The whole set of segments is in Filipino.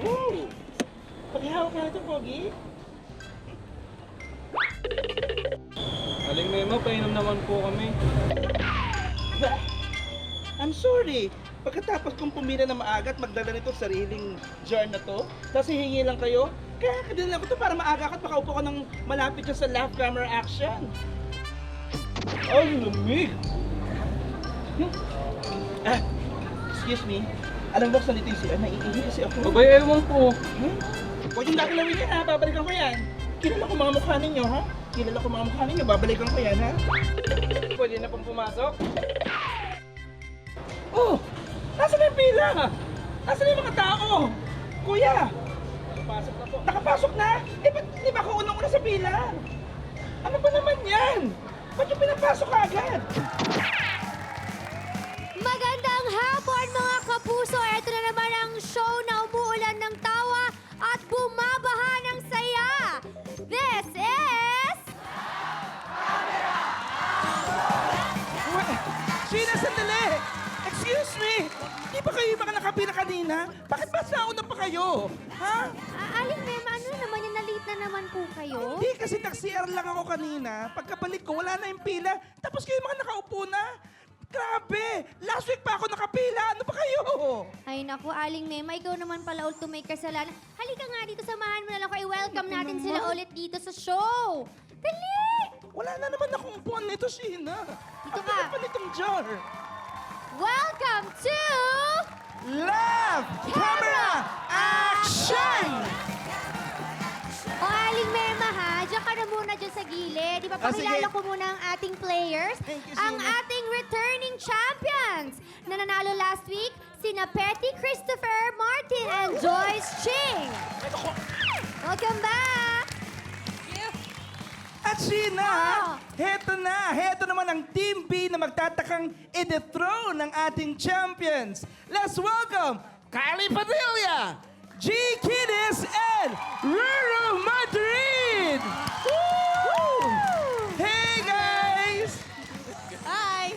Woo! Paghihawak na ito, Pogi. Aling Mema, painom naman po kami. Ba? I'm sorry. Pagkatapos kong pumila na maaga at magdala nito sa sariling jar na to, tapos hihingi lang kayo, kaya kadala ko to para maaga ka at makaupo ka ng malapit dyan sa laugh camera action. Ay, lamig! Ah, excuse me. Alam mo, salita yung siya. Naiihi kasi ako. Abay, ewan po. Huwag yung nakalawin yan, ha? Babalikan ko yan. Kilala ko mga mukha ninyo, ha? Kilala ko mga mukha ninyo. Babalikan ko yan, ha? Pwede na pong pumasok? Oh! Nasaan na yung pila? Nasaan na yung mga tao? Kuya! Pasok na po. Nakapasok na? Eh, ba't di ba ako unang-una sa pila? Ano ba naman yan? Ba't yung pinapasok agad? Magandang hapon mga kapuso! Ito na naman ang show na umuulan ng tawa at bumabaha ng saya! This is... Sheena, sandali! Excuse me! Di ba kayo baka nakapila kanina? Bakit ba nauna pa kayo? Ha? Aling Mema, ano naman yung na-late na naman po kayo? Hindi, kasi nag-CR lang ako kanina. Pagkabalik ko, wala na yung pila. Tapos kayo mga nakaupo na. Grabe! Last week pa ako nakapila. Ano ba kayo? Ay naku, Aling Mema, ikaw naman pala ulit may kasalanan. Halika nga dito, samahan mo na lang ako. I-welcome natin sila ulit dito sa show. Dali! Wala na naman akong upuan nito, Sheena. Dito Ang ka. ganda pa nitong jar. Welcome to... Love! Camera! Action! O Aling Mema ha, diyan ka na muna dyan sa gilid. Di ba pakilala sige. ko muna ang ating players? Thank you, Ang Sheena. ating returning champions na nanalo last week, sina Petty Christopher Martin and Joyce Ching. Welcome back! At Sheena, Oh. heto naman ang Team B na magtatakang i-dethrone ng ating champions. Let's welcome Kylie Padilla, G. Kidis, and Ruru Madrid! Woo! Hey guys! Hi!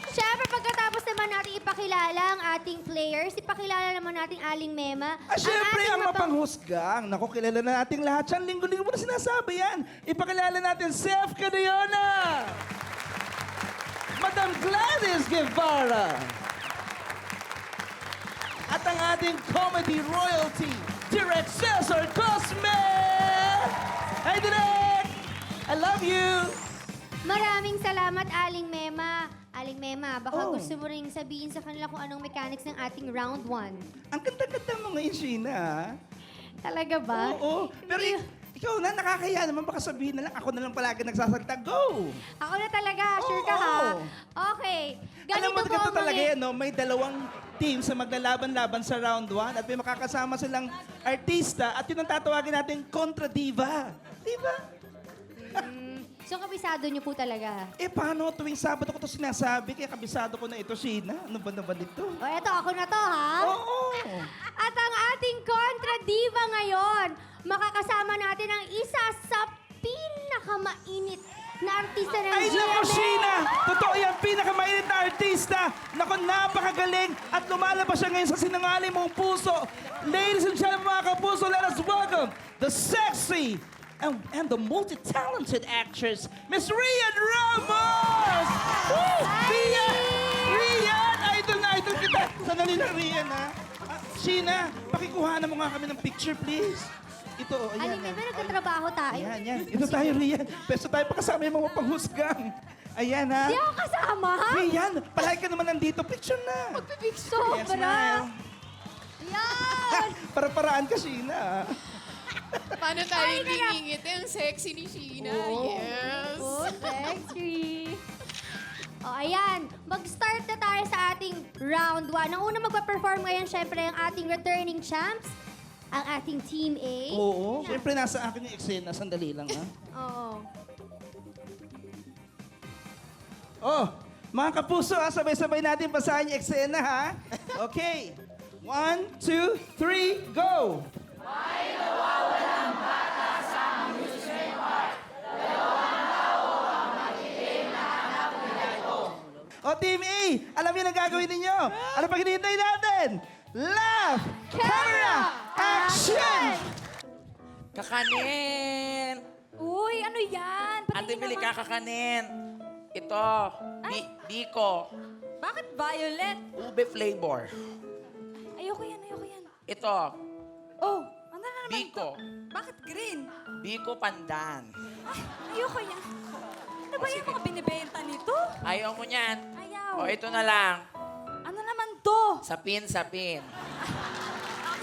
Siyempre, pagkatapos naman natin ipakilala ang ating players, ipakilala naman natin Aling Mema. Siyempre, ating ang mapang- mapanghusgang. Naku, kilala na nating lahat yan. Linggo-linggo mo na sinasabi yan. Ipakilala natin Seth Cadillona, Madam Gladys Guevara, at ang ating comedy royalty, Direk Cesar Cosme! Hi, Direk! I love you! Maraming salamat, Aling Mema. Aling Mema, baka Oh. gusto mo rin sabihin sa kanila kung anong mechanics ng ating round 1. Ang ganda-ganda mo ngayon, Sheena. Talaga ba? Oo. Pero ikaw na, nakakaya naman. Baka sabihin na lang, ako na lang palagi nagsasalita. Go! Ako na talaga, sure ka ha? Oo. Okay. Alam mo, Ganito po ganito ang talaga yan, no? May dalawang teams na maglalaban-laban sa round 1 at may makakasama silang artista at yun ang tatawagin natin kontra diva. Diba? So, kabisado niyo po talaga. Eh, paano tuwing Sabado ko to sinasabi? Kaya kabisado ko na ito, Sheena. Ano ba naman ito? O, eto, ako na to, ha? Oo. At ang ating kontra diva ngayon, makakasama natin ang isa sa pinakamainit na artista ng Ay, GMA. naku, Sheena! Totoo yan, pinakamainit na artista. Naku, napakagaling at lumalabas siya ngayon sa sinangaling mong puso. Ladies and gentlemen, mga kapuso, let us welcome the sexy and the multi-talented actress, Miss Rian Ramos! Woo! Rian! Rian! Idol na idol kita! Sandali lang, Rian, ha? Sheena, pakikuhanan mo nga kami ng picture, please. Ito, oh, ayan. Aling Mema, nagtatrabaho tayo. Ayan, yan. Ito tayo, Rian. Peso tayo pa kasama yung mga panghusgang. Ayan, ha? Di ako kasama, ha? Rian, palagi ka naman nandito. Picture na. Magbibig Yes, sobra. smile. Yan! Para-paraan ka, Sheena. Paano tayo hindi ngingiti? Ang sexy ni Sheena. Oo. Yes. Oh, sexy. O, ayan. Mag-start na tayo sa ating round 1. Ang una magpa-perform ngayon, syempre, ang ating returning champs, ang ating Team A. Oo. Siyempre, nasa akin yung eksena. Sandali lang, ha? Oo. Oh, mga kapuso, ha? Sabay-sabay natin basahin yung eksena, ha? Okay. 1, 2, 3, go! O, Team A, alam niyo ang gagawin ninyo. Ano pag hinihintay natin? Left, camera, action! Kakanin! Uy, ano yan? Ate, bili ka kakanin. Ito, Biko. Bakit violet? Ube flavor. Ayoko yan, ayoko yan. Ito, Oh, ano na naman Biko. Bakit green? Biko pandan. Ay, ayoko yan. Ano ba yung mga binibenta nito? Ayaw mo niyan. Ayaw. O, ito na lang. Ano naman to? Sapin. Akin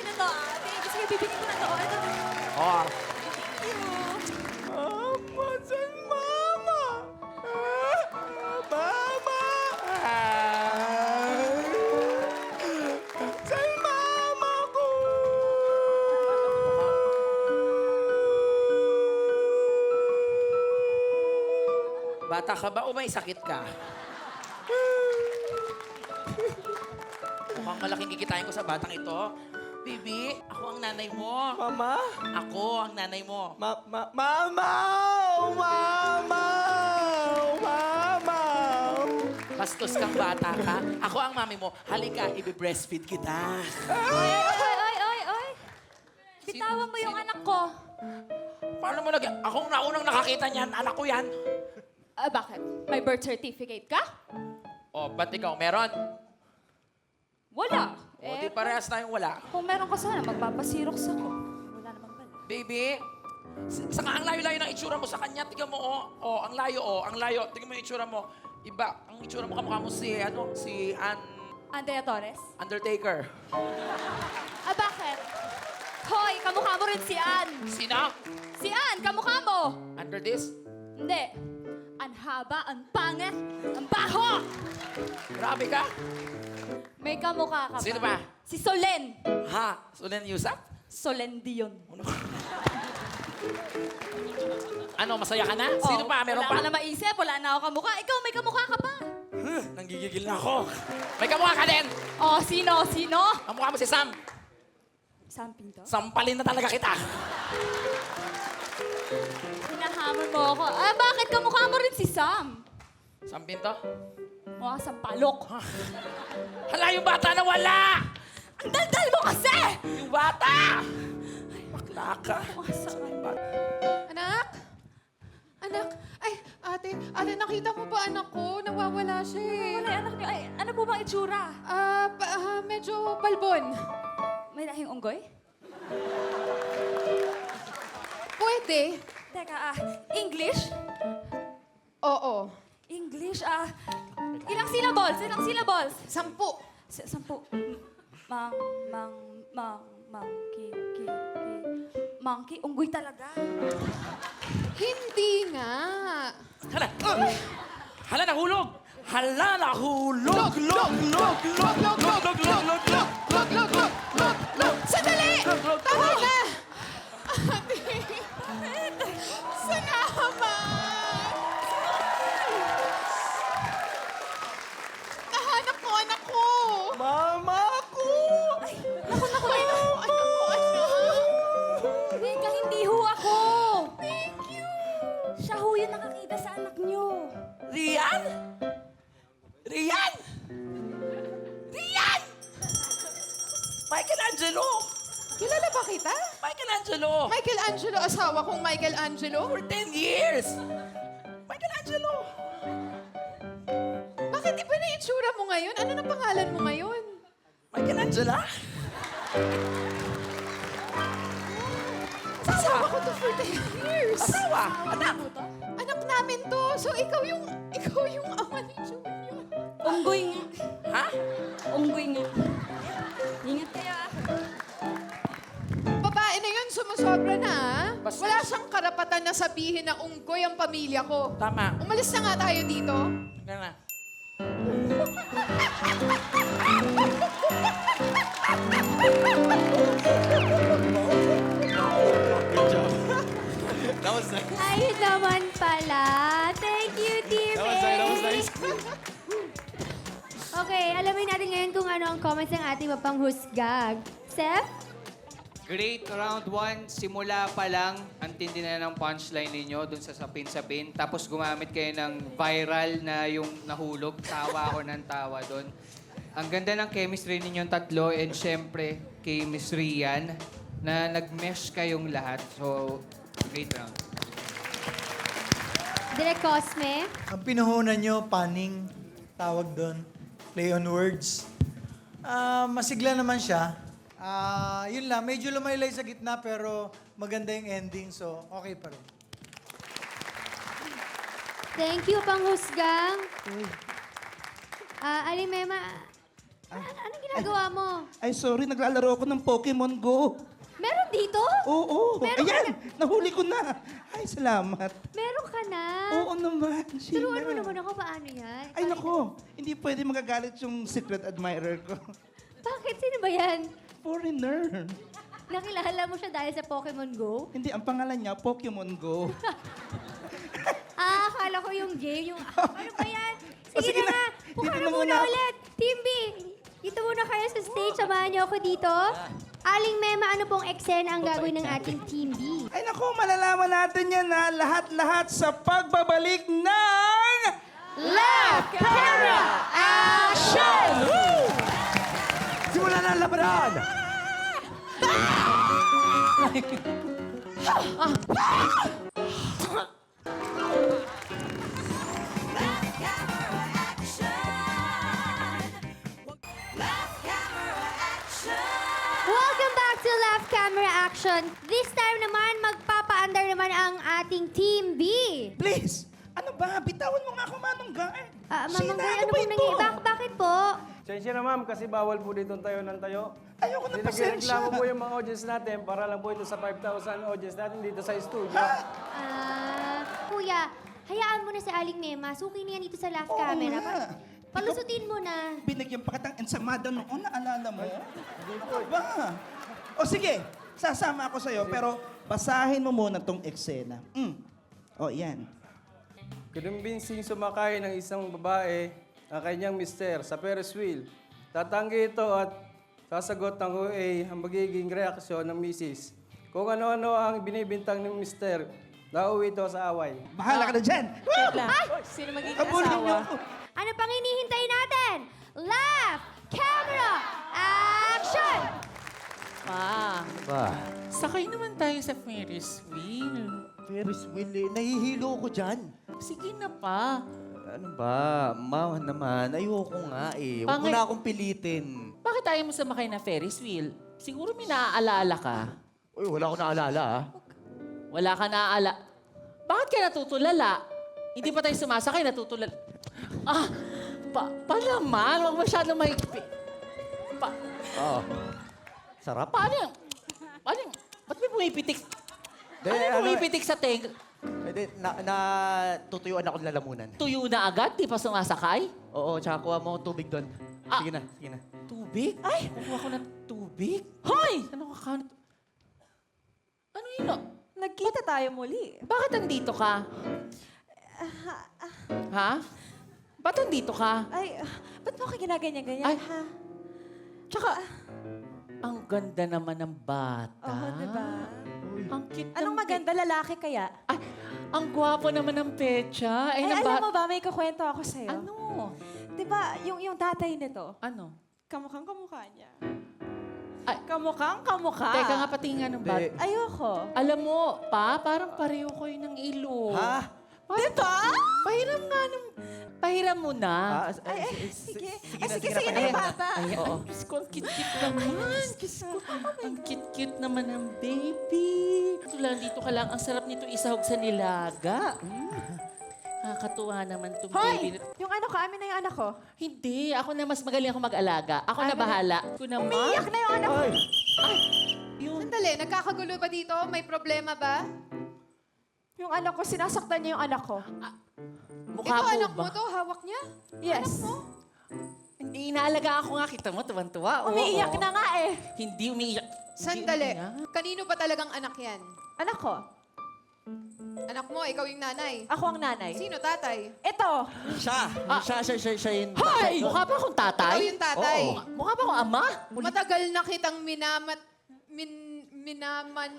na to, ate. Sige, bibigyan ko na to. Ito. O. Mama, saan mama? Mama! Saan mama ko? Bata ka ba o may sakit ka? Mukhang malaking kikitain ko sa batang ito. Bibi, ako ang nanay mo. Mama? Ako ang nanay mo. Mama! Oh, mama! Oh, mama! Bastos kang bata ka. Ako ang mami mo. Halika, ibe-breastfeed kita. Oy! Bitawan mo yung anak ko. Paano mo nag... Akong naunang nakakita niyan. Anak ko yan. Bakit? May birth certificate ka? O, ba't ikaw meron? Wala. O, di parehas tayong wala. Kung meron ka sana, magpapasirox ako. Wala naman pala. Baby, saka ang layo-layo ng itsura mo sa kanya. Tingnan mo, ang layo, ang layo. Tingnan mo yung itsura mo. Iba, ang itsura mo kamukha mo si Andrea Torres? Undertaker. Bakit? Hoy, kamukha mo rin si Ann. Sino? Si Ann, kamukha mo. Under this? Hindi. Ang haba, ang pangit, ang baho! Grabe ka. May kamukha ka pa. Sino ba? Si Solen. Ha? Sulen Yusap? Solen Dion. Ano, masaya ka na? Sino pa? Meron wala pa? Wala ka na maisip, wala na ako kamukha. Ikaw, may kamukha ka pa. Nanggigigil na ako. May kamukha ka din. Oh, sino? Sino? Kamukha mo si Sam. Sam Pinto? Sampalin na talaga kita. Hinahamon mo ako. Bakit kamukha mo rin si Sam? Sam Pinto? Mukha kang sampalok. Hala, yung bata na wala! Ang daldal mo kasi! Yung bata! Bakla ka. Mukha sa Anak? Anak? Ay, ate, nakita mo ba anak ko? Nawawala siya eh. Wala, anak niyo. Ay, ano po bang itsura? Medyo balbon. May lahing unggoy? Pwede. Teka, English? Oo. English, ilang syllables? Ilang syllables? 10. 10. Monkey, unggoy talaga. Hindi nga. Hala! Hala, nahulog! Hala, nahulog! Sandali! Tama na! Ate! Salamat! Nahanap ko anak ko! Mama ko! Naku, Anak ko, anak! Teka, hindi ho ako. Thank you! Siya ho yung nakakita sa anak niyo. Rian? Rian? Rian! Michelangelo! Kilala ba kita? Michelangelo! Michelangelo, asawa kong Michelangelo? For 10 years! Michelangelo! Bakit iba na yung itsura mo ngayon? Ano na pangalan mo ngayon? Michelangelo? Asawa ko to for 10 years. Asawa! Anak! Anak namin to. So ikaw yung ama ni Junior. Unggoy nga. Ha? Unggoy nga. Ingat kayo, Babae na yun, sumusobra na ah. Basta- Wala siyang karapatan na sabihin na unggoy ang pamilya ko. Tama. Umalis na nga tayo dito. Ganun na. That was nice. Ayun naman pala. Thank you, Team That was nice. Okay, alamin natin ngayon kung ano ang comments ng ating mapanghusgag. Seth? Great, round 1, simula pa lang, ang tindi na ng punchline ninyo dun sa sapin-sapin. Tapos gumamit kayo ng viral na yung nahulog. Tawa ako ng tawa dun. Ang ganda ng chemistry ninyong tatlo and syempre kay Miss Rian na nag-mesh kayong lahat. So, great round. Direk Cosme. Ang pinuhunan nyo, panning, tawag doon, play on words. Masigla naman siya. Yun lang, medyo lumaylay sa gitna pero maganda yung ending, so okay pa rin. Thank you, panghusgang. Alimema, anong ginagawa mo? Ay, sorry, naglalaro ako ng Pokemon Go. Meron dito? Oo, Meron ka ayan, nahuli ko na. Ay, salamat. Meron ka na? Oo naman, Sheila. Turuan mo naman ako paano yan. Ay, nako, hindi pwede magagalit yung secret admirer ko. Bakit? Sino ba yan? Foreigner. Nakilala mo siya dahil sa Pokemon Go? Hindi, ang pangalan niya, Pokemon Go. Akala ko yung game, yung... Ano ba yan? Sige, sige na na. nga. Dito Buka na na muna muna. ulit. Team B, dito muna kayo sa stage. Samahan niyo ako dito. Aling Mema, ano pong eksena ang gagawin ng ating Team B? Ay, nako, malalaman natin yan na lahat-lahat sa pagbabalik ng... Left Camera Action! Simula na ang labanan! Welcome back to Left Camera Action. This time naman, magpapaandar naman ang ating Team B. Please, ano ba? Bitawan mo nga ako, Manong Guard. Ma'am Sheila, Gay, ano ano ba pong ito? bakit po? Pasensya na ma'am, kasi bawal po dito tayo ng tayo. Ayoko na pasensya. Nagreklamo po yung mga audience natin para lang po ito sa 5,000 audience natin dito sa studio. Kuya, hayaan mo na si Aling Mema. Suki niya dito sa Left Oo Camera. nga. Palusutin mo na. Binigyan pa kitang ensamada noon, naalala mo? Ano ba? O sige, sasama ako sa'yo, pero basahin mo muna tong eksena. O, yan. Kinumbensing sumakay ng isang babae ang kanyang mister sa Ferris wheel. Tatanggi ito at sasagot ng OA ang magiging reaksyon ng misis. Kung ano-ano ang binibintang ng mister, nauwi ito sa away. Bahala ka na dyan. Sino magiging Habulin niyo ako. Ano pang hinihintay natin? Left Camera Action! Sakay naman tayo sa Ferris wheel. Ferris wheel eh. Nahihilo ko dyan. Sige na pa. Ano ba? Ma naman, ayoko nga eh. Huwag mo Pangit. na akong pilitin. Bakit tayo mo sumakay na Ferris wheel? Siguro may naaalala ka. Uy, wala akong naalala ah. Wala ka naaalala. Bakit ka natutulala? Hindi pa tayo sumasakay, natutulala. Pa naman, huwag masyadong mahigpit. Oo. Sarap. Paano yan? Ba't may pumipitik? Ano yung pumipitik sa tenga? Tutuyuan ako ng lalamunan. Tuyo na agad, di pa sumasakay? Oo, tsaka kuha mo akong tubig doon. Ah. Sige na, sige na. Tubig? Ay! Kukuha ko ng tubig? Hoy! Ano ka? Ano yun? Nagkita tayo muli. Bakit andito ka? Ha? Ba't andito ka? Ay, ba't mo ka ginaganyan-ganyan, Ay. ha? Tsaka, ang ganda naman ng bata. Oo, diba? Ang cute Anong ng maganda, lalaki kaya? Ay, ang gwapo naman ng pecha. Ay, ng alam mo ba, may kukwento ako sa'yo. Ano? Di ba, yung tatay nito, Ano? kamukhang kamukha niya. Ay. Kamukhang kamukha. Teka nga, patingan ng bata. Ayoko. Alam mo, parang pareho ko yun ng ilong. Ha? Diba? Pahiram nga ng... Pahiram mo na. Sige. Sige Sige na yung bata. Ay, Oo. Diyos ko, ang cute-cute naman. Diyos ko, ang cute-cute naman ng baby. Ito lang, dito ka lang. Ang sarap nito isahog sa nilaga. Nakakatuwa naman itong baby. Hoy! Yung anak ko, amin na yung anak ko. Hindi, ako na mas magaling ako mag-alaga. Ako na bahala. Ako naman. Umiiyak na yung anak ko. Yun. Sandali, nagkakagulo ba dito? May problema ba? Yung anak ko, sinasaktan niya yung anak ko. Mukha Ito, po anak ba? mo to, hawak niya? Yes. Hindi, inaalaga ako nga. Kita mo, tuwan-tuwa. Oo, Umiiyak oo. na nga eh. Hindi umiiyak. Sandali, Hindi umiiyak. kanino ba talagang anak yan? Anak ko. Anak mo, ikaw yung nanay. Ako ang nanay. Sino tatay? Ito. Siya yun. Hoy! Mukha pa akong tatay? Ikaw yung tatay. Oo. Mukha pa akong ama? Matagal na kitang minaman...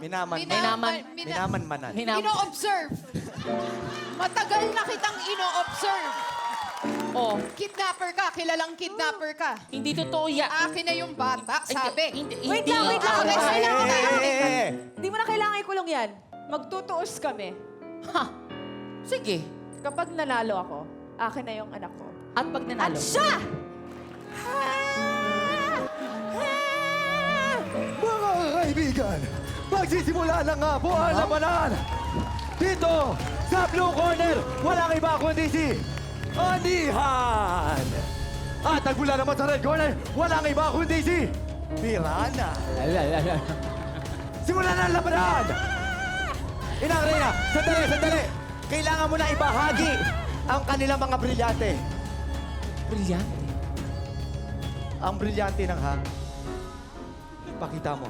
Minaman-manan. Hinam- Ino-observe. Matagal na kitang ino-observe. Oh, Kidnapper ka. Kilalang kidnapper ka. hindi totoo yan. Akin na yung bata, sabi. Wait lang. Hindi mo na kailangan ikulong yan. Magtutuos kami. Ha? Sige. Kapag nanalo ako, akin na yung anak ko. At pag nanalo? At siya! Mga kaibigan, magsisimula na nga po ang labanan. Dito, sa blue corner, walang iba kundi si Anihan. At nagmula naman sa red corner, walang iba kundi si Piranha. Simulan na ang labanan! Inang Reyna, sandali! Kailangan mo na ibahagi ang kanilang mga brilyante. Brilyante. Ang brilyante ng hang. Pakita mo.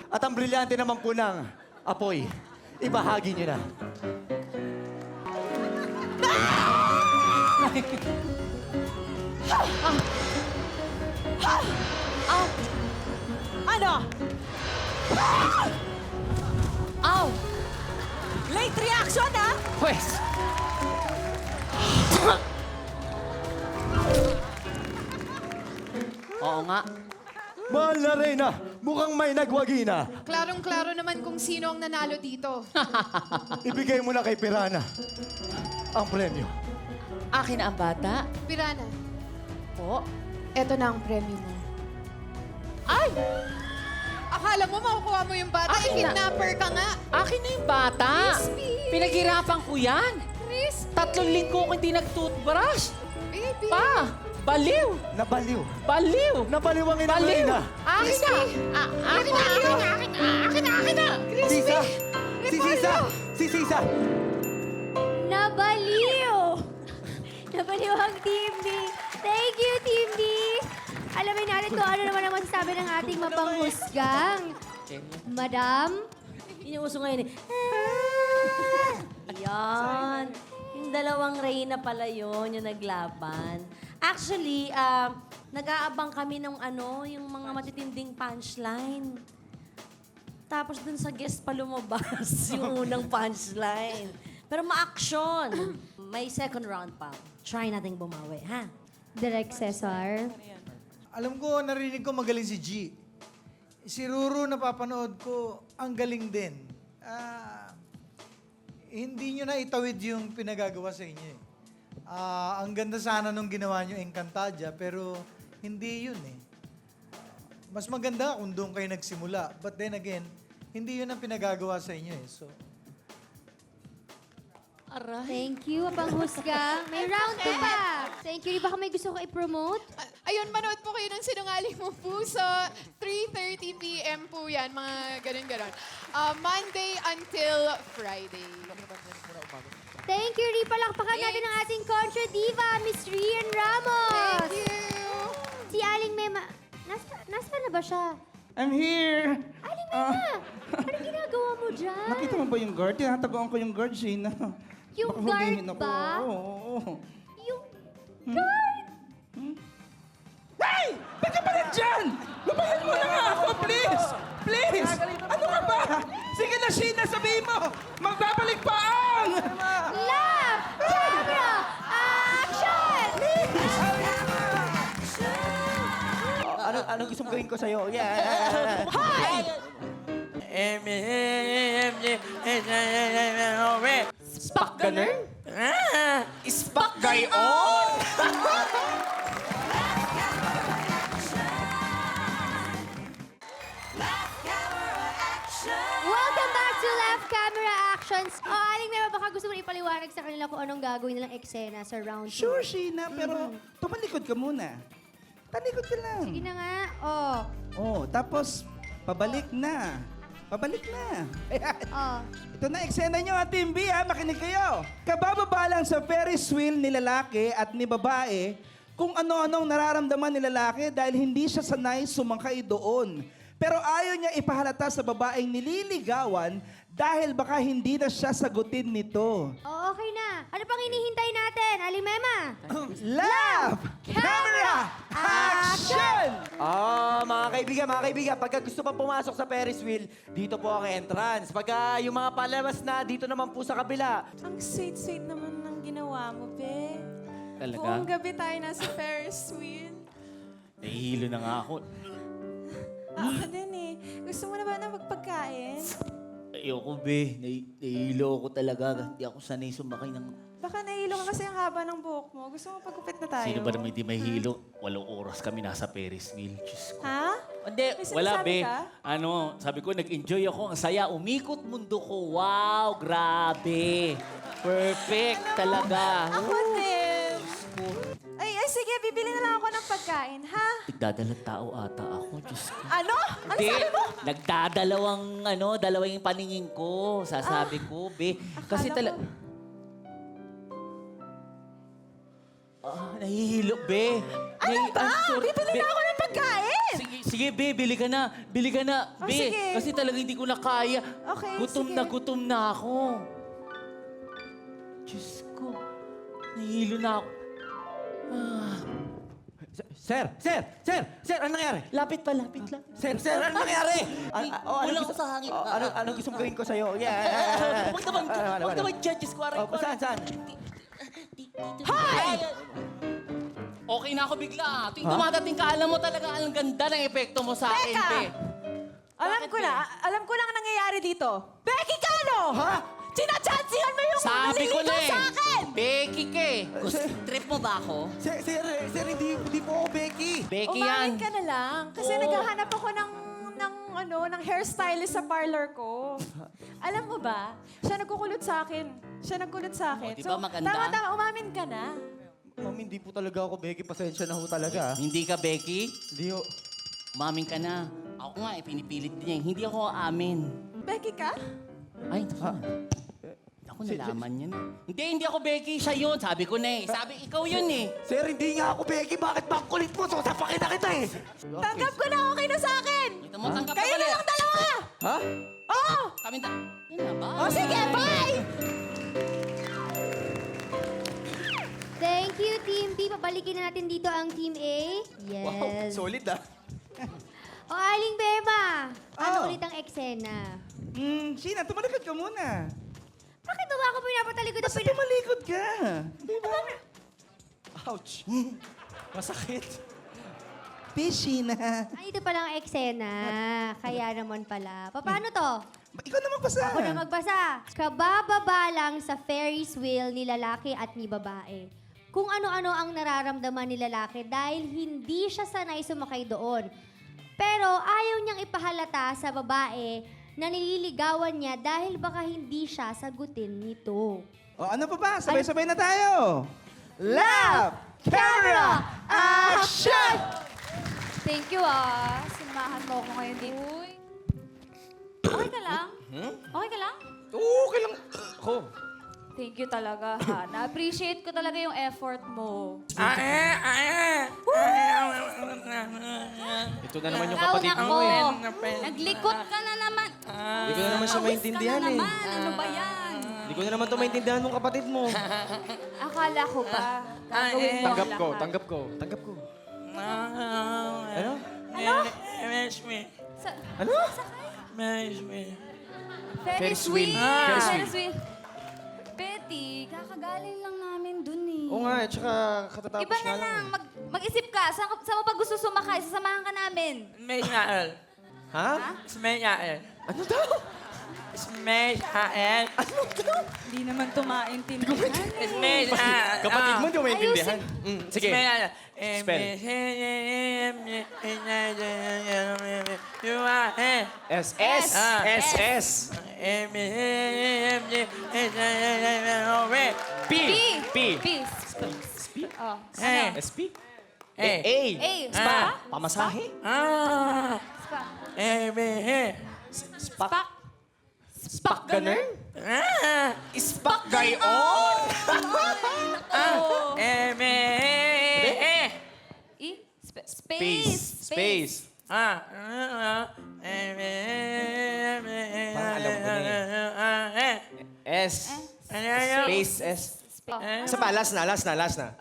At ang brilyante naman po ng apoy. Ibahagi niyo na. Ano? Ow! Late reaction, ha? Pwes. Oo nga. Mahal na Reyna, mukhang may nagwagi na. Klarong-klaro naman kung sino ang nanalo dito. Ibigay mo na kay Piranha ang premyo. Akin na ang bata. Pirana, Po. eto na ang premyo mo. Ay! Akala mo makukuha mo yung bata, Akin na. kidnapper ka nga. Akin na yung bata. Crispy. Pinaghirapan ko yan. Chris, 3 linggo ko hindi nag-toothbrush. baby. Pa! Baliw! Nabaliw. Baliw! Nabaliw ang inang Baliw! Reyna. Akin na! Akin na! Sisa! Si Sisa! Si Sisa! Nabaliw! Nabaliw ang Team D. Thank you, Team D. Alamin natin kung ano naman ang masasabi ng ating mapanghusgang. Madam? Inuuso ngayon eh. Ayan. Yung dalawang Reyna pala yun, yung naglaban. Actually, nag-aabang kami ng yung mga matitinding punchline. Tapos dun sa guest pa lumabas yung unang punchline. Pero ma-action. May second round pa. Try nating bumawi, ha? Direk Cesar. Alam ko, narinig ko magaling si G. Si Ruru, napapanood ko, ang galing din. Hindi nyo na itawid yung pinagagawa sa inyo eh. Ang ganda sana nung ginawa nyo Encantadia, pero hindi yun eh. Mas maganda kung doon kayo nagsimula. But then again, hindi yun ang pinagagawa sa inyo eh. So, Thank you, mapanghusgang. May round 2 pa. Thank you. Di ba may gusto ko i-promote? Ayun, manood po kayo ng Sinungaling Mong Puso. 3:30 p.m. po yan, mga ganun-ganon. Monday until Friday. Thank you, Ri. Palakpakan natin ang ating Contra Diva, Miss Rian Ramos. Thank you! Si Aling Mema. Nasaan na ba siya? I'm here! Aling Mema! Anong ginagawa mo dyan? Nakita mo ba yung guard? Tinatagoan ko yung guard, Sheena. Yung Baka guard hulihin ako. ba? Oo. Yung guard! Hey! Ba't ka pa rin dyan? Lumayan mo na nga ako, please! Please! Ano ka ba? Sige na, Sheena, sabihin mo! Magbabalik pa ang... Love! Camera! Action! Ano gusto mong gawin ko sa'yo? Yeah! Spak ganun? Spak gayon! Welcome back to Left Camera Actions. Aling Mema, baka gusto mo ipaliwanag sa kanila kung anong gagawin nilang eksena sa round 2. Sure, Sheena, pero tumalikod ka muna. Talikod ka lang. Sige na nga. Oh, tapos pabalik na. Pabalik na. Ayan. Oh. Ito na, eksena nyo, Team B, ha? Makinig kayo. Kabababa lang sa Ferris wheel ni lalaki at ni babae kung ano-anong nararamdaman ni lalaki dahil hindi siya sanay sumakay doon. Pero ayaw niya ipahalata sa babaeng nililigawan dahil baka hindi na siya sagutin nito. Oh, okay na. Ano pang hinihintay natin, Aling Mema? Love! Camera! Action! Mga kaibigan, pagka gusto pa pumasok sa Ferris wheel, dito po ang entrance. Pagka yung mga palabas na, dito naman po sa kabila. Ang sweet-sweet naman ng ginawa mo, be. Talaga? Buong gabi tayo nasa Ferris wheel. Nahihilo na nga ako. Ako din eh. Gusto mo na ba na magpagkain? Ayoko, be. Nahihilo ako talaga. Hindi ako sanay sumakay ng... Baka nahilo ka kasi ang haba ng buhok mo. Gusto mo pagkupit na tayo? Sino ba naman hindi mahilo? 8 oras kami nasa Ferris wheel. Diyos ko. Ha? Hindi, May wala, sinasabi be. ka? Sabi ko, nag-enjoy ako. Ang saya. Umikot mundo ko. Wow, grabe. Perfect talaga. Ako din. Ay, sige, bibili na lang ako ng pagkain, ha? Nagdadalang tao ata ako. Diyos ko. Ano? Ano Hindi, sabi mo? dalawang paningin ko. Sasabi ko, be. Kasi Akala talaga... ko- Nahihilo, be. Ano ba? Bibili na ako ng pagkain! Sige, be, bili ka na. Bili ka na, Oh, be. sige. Kasi talaga hindi ko na kaya. Okay, Gutom na ako. Diyos ko. Nahihilo na ako. Sir, anong nangyari? Lapit pa, lapit lang. Sir, anong nangyari? Wala ko sa hangin. Anong gusto mong gawin ko sa'yo? Yeah. Huwag naman, judges ko. Aray ko. Saan? Hi! Okay na ako bigla. Tuwing dumadating ka, alam mo talaga ang ganda ng epekto mo sa akin, Teka! be. Alam ko na ang nangyayari dito. Becky Cano! Ha? Sinachansihan mo yung Sabi ko na maliligaw sa akin! Becky ka eh. Trip mo ba ako? Sir, hindi po ako Becky. Becky yan. Umamin ka na lang. Kasi Oo. naghahanap ako ng hairstylist sa parlor ko. Alam mo ba, siya nagkukulot sa akin. di ba maganda? Tama, umamin ka na. Ma'am, hindi po talaga ako Becky. Pasensya na ho talaga. Hindi ka Becky? Hindi ho. Maming ka na. Ako nga, pinipilit din niya. Hindi ako aamin. Becky ka? Ay, ako nalaman niya na. Hindi ako Becky. Siya yun. Sabi ko na eh. Sabi, ikaw yun eh. Sir, hindi nga ako Becky. Bakit ba ang kulit mo? Sasapakin na kita eh. Tanggap ko na okay na sa akin! Kita mo, tanggap Kayo ka na pala. lang dalawa! Ha? Oo! Kami Yan na ba? O sige, bye! Thank you, Team B. Pabalikin na natin dito ang Team A. Yes. Solid ah. O, Aling Bema. Ano Oh. ulit ang eksena? Sheena, tumalikod ka muna. Bakit ba ako pinapatalikod na Basta tumalikod ka. Ouch. Masakit. Sheena. Ay, ito pala ang eksena. Kaya naman pala. Paano to? Ikaw na magbasa. Ako na magbasa. Kabababa lang sa Ferris wheel ni lalaki at ni babae. Kung ano-ano ang nararamdaman ni lalaki dahil hindi siya sanay sumakay doon. Pero ayaw niyang ipahalata sa babae na nililigawan niya dahil baka hindi siya sagutin nito. O, ano pa ba? Sabay-sabay na tayo. Love! Camera! Action! Thank you Samahan mo ako ngayon dito. Okay ka lang? Okay ka lang? Okay lang. Ako. Thank you talaga ha. Na-appreciate ko talaga yung effort mo. Ito na naman yung Ikaw, kapatid mo nako. eh. Naglikot ka na naman. Hindi ko na naman siya maintindihan eh. Ano ba yan? Hindi ko na naman ito maintindihan mong kapatid mo. Akala ko pa. Gagawin mo Tanggap ang ko, lahat. tanggap ko. Tanggap ko. Ano? Miss me. Ano? Miss me. Ferris wheel. wheel. Ferris wheel. Betty, kakagaling lang namin dun eh. Oo nga, tsaka katatapos Iba na nga lang. lang. Mag-isip ka. Saan mo pa gusto sumakay? Sasamahan ka namin. Ismael. Ha? Ismael. Ano daw? Ismael. Hindi naman ito maintindihan. Ismael. Kapatid mo, hindi mo maintindihan. Sige. Ismael. Spell. You are S-S. S-S. P. P. Oh. SP. A. A. A. Spa. Pamasahe. Spa. Spak. Spak Ganun? Spak gayon. E. Space. Space. Parang alam ko na S. Space S. Oh. Isa pa, last na.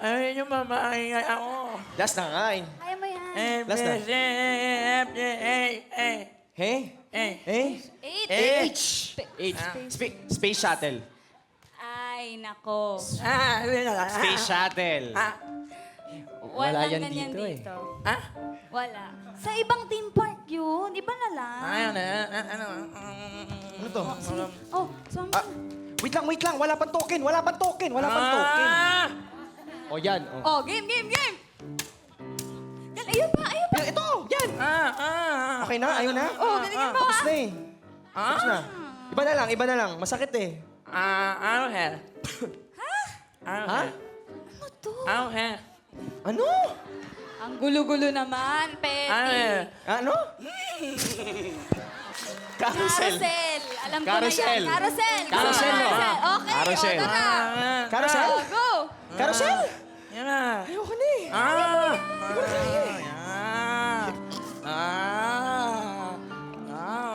Ay, yung mamahay ako. Last na nga eh. Kaya mo yan. Last na. Hey? Eh. Eh? Eight. H. H. Space shuttle. I reyna ko. Space Shuttle. Walang yan ganyan dito eh. dito. Ha? Wala. Sa ibang theme park yun. Iba na lang. Ano to? Oh, sumama. Wait lang. Wala pang token. O yan. Oh, game! Yan, ayun pa. Ito! Yan! Okay na? Ayun na? Oh, galingan mo, Tapos na eh. Tapos na. Iba na lang. Masakit eh. Arrowhead. Ha? Ano to? Arrowhead. Ano? Ang gulo-gulo naman, Petty. Arrowhead. Ano? Carousel. Carousel. Alam ko Carousel. na yan. Carousel. Carousel, no? Okay, Carousel. o, tara. Carousel? Oh, go. Carousel? Yan na. Ayoko na eh.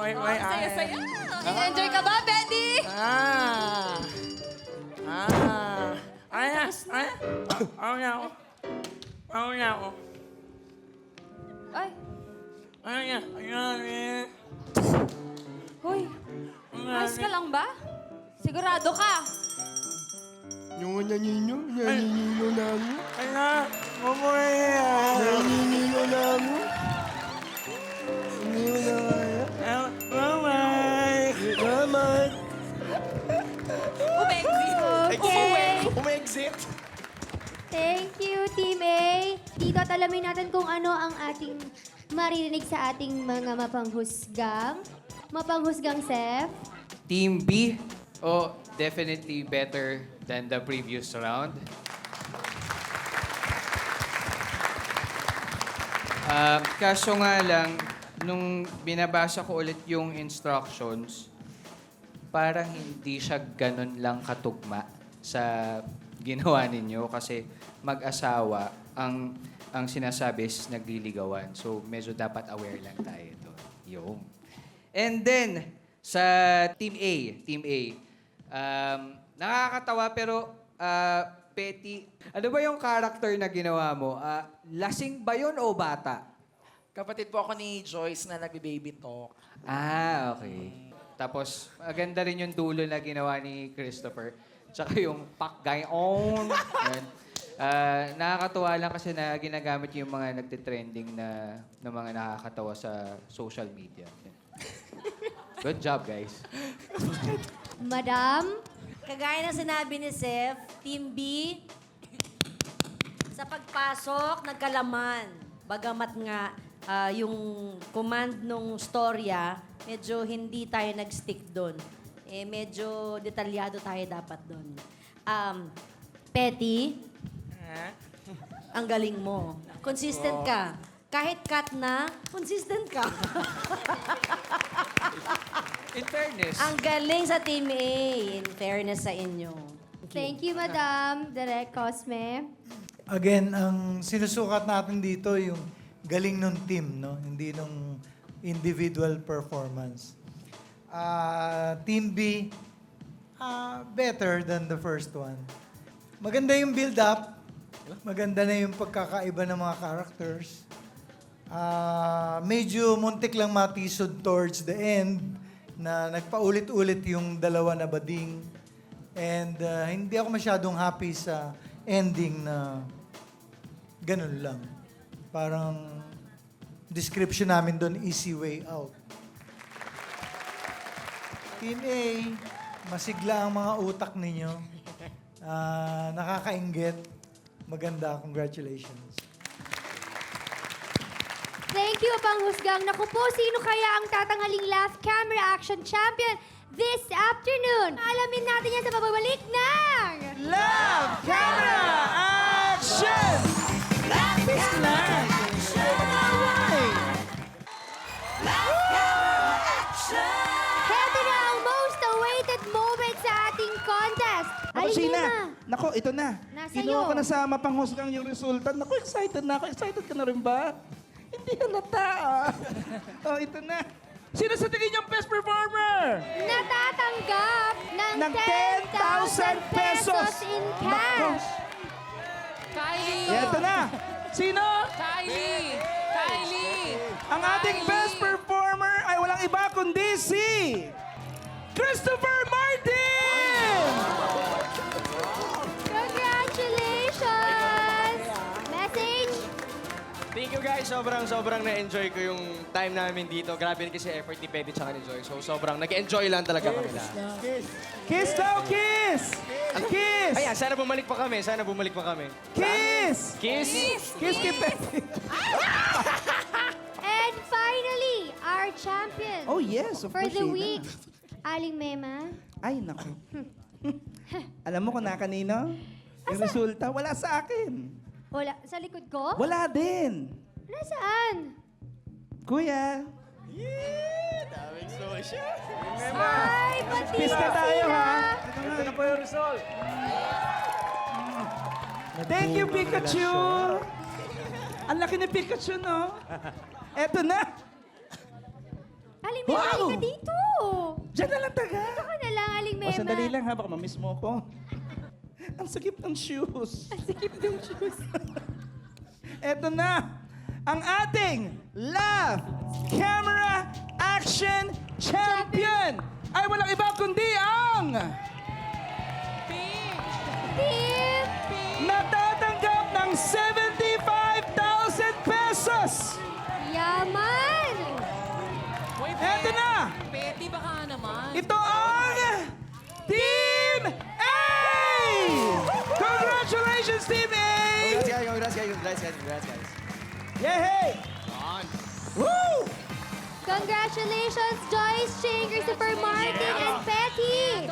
Wait, Oh, saya-saya. Enjoy ka ba, Betty? Ay, hoy. Ayos ka lang ba? Sigurado ka? Okay. Thank you, Team A. Dito at alamin natin kung ano ang ating maririnig sa ating mga mapanghusgang chef. Team B, oh, definitely better than the previous round. Kaso nga lang, nung binabasa ko ulit yung instructions, parang hindi siya ganun lang katugma sa ginawa ninyo kasi mag-asawa ang sinasabi is nagliligawan. So medyo dapat aware lang tayo doon. Yung. And then, sa Team A, nakakatawa pero Petty, ano ba yung character na ginawa mo? Lasing ba yun o bata? Kapatid po ako ni Joyce na nagbe-baby talk. Okay. Tapos, maganda rin yung dulo na ginawa ni Christopher. Tsaka yung pak gayon. Yan. Nakakatuwa lang kasi na ginagamit yung mga nagtitrending na mga nakakatawa sa social media. Yan. Good job, guys. Madam? Kagaya ng sinabi ni Seth, Team B, sa pagpasok, nagkalaman. Bagamat nga yung command nung storya, medyo hindi tayo nag-stick doon. Medyo detalyado tayo dapat doon. Petty, ang galing mo. Consistent ka. Kahit cut na, consistent ka. In fairness. Ang galing sa Team A. In fairness sa inyo. Thank you, Madam. Direk Cosme. Again, ang sinusukat natin dito yung galing ng team, no? Hindi nung individual performance. Team B, better than the first one. Maganda yung build-up. Maganda na yung pagkakaiba ng mga characters. Medyo muntik lang matisod towards the end na nagpaulit-ulit yung dalawa na bading. And hindi ako masyadong happy sa ending na ganun lang. Parang description namin doon, easy way out. Team A, masigla ang mga utak ninyo. Nakakainggit. Maganda, congratulations. Thank you, panghusgang. Naku po, sino kaya ang tatangaling Laugh Camera Action Champion this afternoon? Alamin natin yan sa pagbabalik ng... Love Camera Action! Laugh Camera Action! Heto na ang most awaited moment sa ating contest. Naku, Halika Sheena. na. Naku, ito na. Nasa Kinuha iyo. ko na sa mapanghusgang yung resulta. Naku, excited na ako. Excited ka na rin ba? Hindi halata. Oh, ito na. Sino sa tingin niyong best performer? Natatanggap ng 10,000 pesos in cash. Kylie! Ito na. Sino? Kylie! Kylie! Ang ating best performer ay walang iba kundi si Christopher Martin! guys, sobrang na-enjoy ko yung time namin dito. Grabe rin kasi effort ni Petty tsaka ni Joy. So sobrang nag-enjoy lang talaga kami lahat. Kiss daw, kiss! Kiss! Ayan, sana bumalik pa kami. Kiss! Kiss! Kiss kay Petty. And finally, our champion Oh yes, of for course, the Sheena. week, Aling Mema. Ay, naku. Alam mo kung na kanino? Yung resulta, wala sa akin. Wala, sa likod ko? Wala din. Nasaan? Kuya, Ay, pati kiss na tayo, sila. ha? Ito na po yung result. Thank you, Pikachu! Ang laki ni Pikachu, no? Eto na! Aling Mema, Wow! halika dito. Diyan na lang taga! Dito ka na lang, Aling O, Mema. sandali lang ha, baka mamiss mo ako. Ang sakit ng shoes. Ang sikip ng shoes. Eto na, ang ating Love Camera Action Champion ay walang iba kundi ang Team! natatanggap ng 75,000 pesos. Yaman! Eto na, Betty, baka naman. ito ang Team A! Congratulations, Team A! Congrats guys. Yay! Woo! Congratulations, Joyce, Ching, Christopher Martin, and Petty!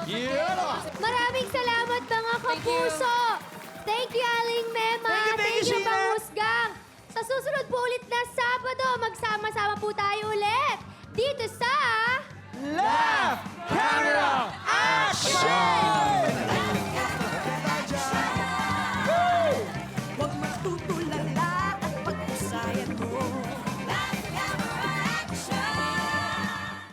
Maraming salamat, mga kapuso! Thank you, Aling Mema! Thank you, Thank you, Sheena. Pangusgang! Sa susunod po ulit na Sabado, magsama-sama po tayo ulit dito sa... Love